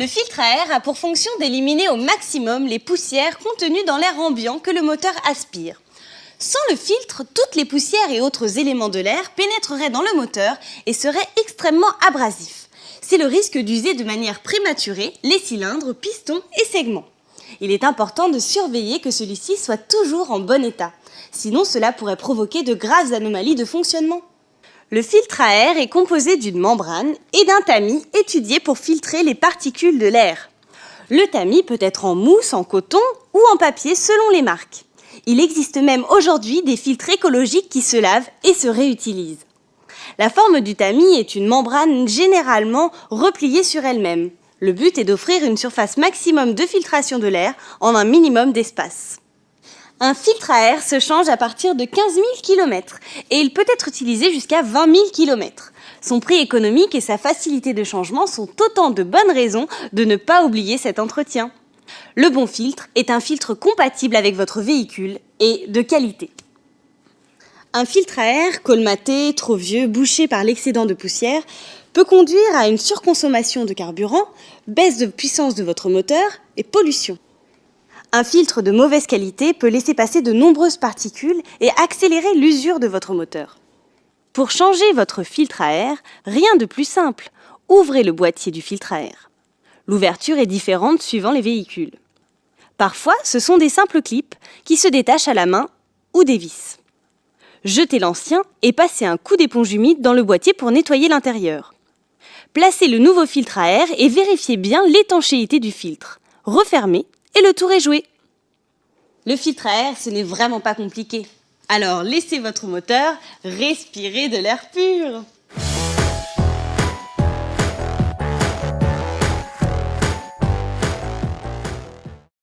Le filtre à air a pour fonction d'éliminer au maximum les poussières contenues dans l'air ambiant que le moteur aspire. Sans le filtre, toutes les poussières et autres éléments de l'air pénétreraient dans le moteur et seraient extrêmement abrasifs. C'est le risque d'user de manière prématurée les cylindres, pistons et segments. Il est important de surveiller que celui-ci soit toujours en bon état. Sinon, cela pourrait provoquer de graves anomalies de fonctionnement. Le filtre à air est composé d'une membrane et d'un tamis étudié pour filtrer les particules de l'air. Le tamis peut être en mousse, en coton ou en papier selon les marques. Il existe même aujourd'hui des filtres écologiques qui se lavent et se réutilisent. La forme du tamis est une membrane généralement repliée sur elle-même. Le but est d'offrir une surface maximum de filtration de l'air en un minimum d'espace. Un filtre à air se change à partir de 15 000 km et il peut être utilisé jusqu'à 20 000 km. Son prix économique et sa facilité de changement sont autant de bonnes raisons de ne pas oublier cet entretien. Le bon filtre est un filtre compatible avec votre véhicule et de qualité. Un filtre à air colmaté, trop vieux, bouché par l'excédent de poussière peut conduire à une surconsommation de carburant, baisse de puissance de votre moteur et pollution. Un filtre de mauvaise qualité peut laisser passer de nombreuses particules et accélérer l'usure de votre moteur. Pour changer votre filtre à air, rien de plus simple. Ouvrez le boîtier du filtre à air. L'ouverture est différente suivant les véhicules. Parfois, ce sont des simples clips qui se détachent à la main ou des vis. Jetez l'ancien et passez un coup d'éponge humide dans le boîtier pour nettoyer l'intérieur. Placez le nouveau filtre à air et vérifiez bien l'étanchéité du filtre. Refermez et le tour est joué. Le filtre à air, ce n'est vraiment pas compliqué. Alors laissez votre moteur respirer de l'air pur.